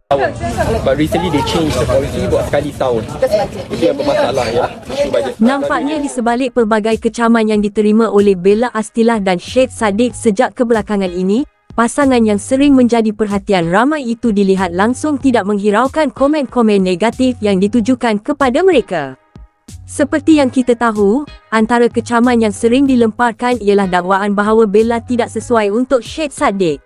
tahun. But recently they changed the policy buat sekali setahun. Itu yang bermasalah ya. Nampaknya di sebalik pelbagai kecaman yang diterima oleh Bella Astilah dan Syed Saddiq sejak kebelakangan ini, pasangan yang sering menjadi perhatian ramai itu dilihat langsung tidak menghiraukan komen-komen negatif yang ditujukan kepada mereka. Seperti yang kita tahu, antara kecaman yang sering dilemparkan ialah dakwaan bahawa Bella tidak sesuai untuk Syed Saddiq.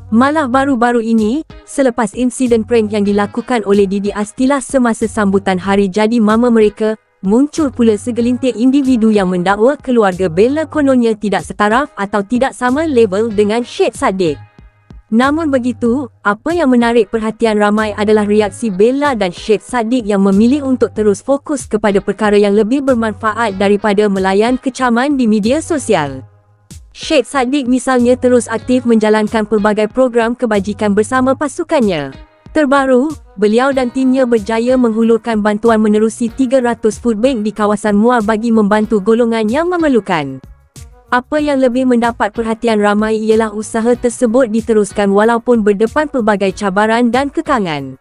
Malah baru-baru ini, selepas insiden prank yang dilakukan oleh Didi Astilah semasa sambutan hari jadi mama mereka, muncul pula segelintir individu yang mendakwa keluarga Bella kononnya tidak setaraf atau tidak sama level dengan Syed Saddiq. Namun begitu, apa yang menarik perhatian ramai adalah reaksi Bella dan Syed Saddiq yang memilih untuk terus fokus kepada perkara yang lebih bermanfaat daripada melayan kecaman di media sosial. Syed Saddiq misalnya terus aktif menjalankan pelbagai program kebajikan bersama pasukannya. Terbaru, beliau dan timnya berjaya menghulurkan bantuan menerusi 300 food bank di kawasan Muar bagi membantu golongan yang memerlukan. Apa yang lebih mendapat perhatian ramai ialah usaha tersebut diteruskan walaupun berdepan pelbagai cabaran dan kekangan.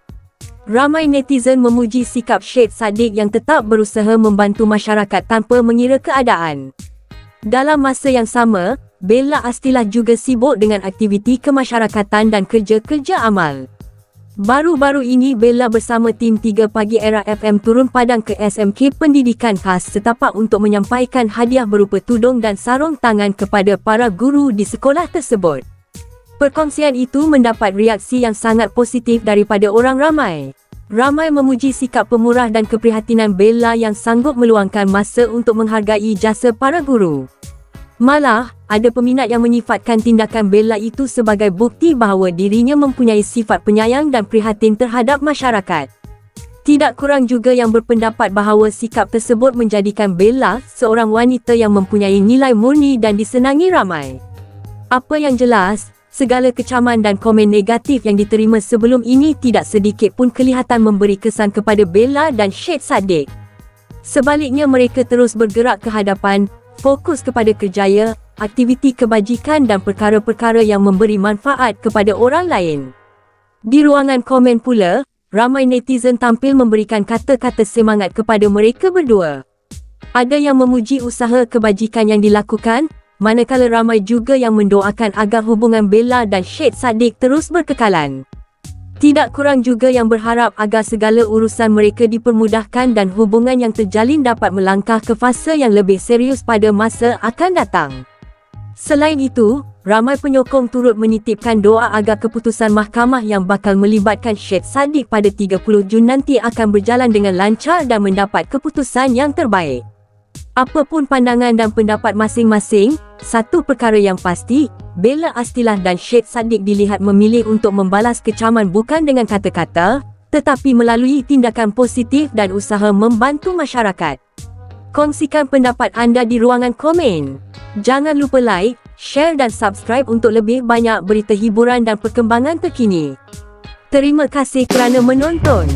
Ramai netizen memuji sikap Syed Saddiq yang tetap berusaha membantu masyarakat tanpa mengira keadaan. Dalam masa yang sama, Bella Astilah juga sibuk dengan aktiviti kemasyarakatan dan kerja-kerja amal. Baru-baru ini Bella bersama tim 3 Pagi Era FM turun padang ke SMK Pendidikan Khas Setapak untuk menyampaikan hadiah berupa tudung dan sarung tangan kepada para guru di sekolah tersebut. Perkongsian itu mendapat reaksi yang sangat positif daripada orang ramai. Ramai memuji sikap pemurah dan keprihatinan Bella yang sanggup meluangkan masa untuk menghargai jasa para guru. Malah, ada peminat yang menyifatkan tindakan Bella itu sebagai bukti bahawa dirinya mempunyai sifat penyayang dan prihatin terhadap masyarakat. Tidak kurang juga yang berpendapat bahawa sikap tersebut menjadikan Bella seorang wanita yang mempunyai nilai murni dan disenangi ramai. Apa yang jelas, segala kecaman dan komen negatif yang diterima sebelum ini tidak sedikit pun kelihatan memberi kesan kepada Bella dan Syed Saddiq. Sebaliknya mereka terus bergerak ke hadapan, fokus kepada kerjaya, aktiviti kebajikan dan perkara-perkara yang memberi manfaat kepada orang lain. Di ruangan komen pula, ramai netizen tampil memberikan kata-kata semangat kepada mereka berdua. Ada yang memuji usaha kebajikan yang dilakukan, manakala ramai juga yang mendoakan agar hubungan Bella dan Syed Saddiq terus berkekalan. Tidak kurang juga yang berharap agar segala urusan mereka dipermudahkan dan hubungan yang terjalin dapat melangkah ke fasa yang lebih serius pada masa akan datang. Selain itu, ramai penyokong turut menitipkan doa agar keputusan mahkamah yang bakal melibatkan Syed Saddiq pada 30 Jun nanti akan berjalan dengan lancar dan mendapat keputusan yang terbaik. Apapun pandangan dan pendapat masing-masing, satu perkara yang pasti, Bella Astilah dan Syed Saddiq dilihat memilih untuk membalas kecaman bukan dengan kata-kata, tetapi melalui tindakan positif dan usaha membantu masyarakat. Kongsikan pendapat anda di ruangan komen. Jangan lupa like, share dan subscribe untuk lebih banyak berita hiburan dan perkembangan terkini. Terima kasih kerana menonton.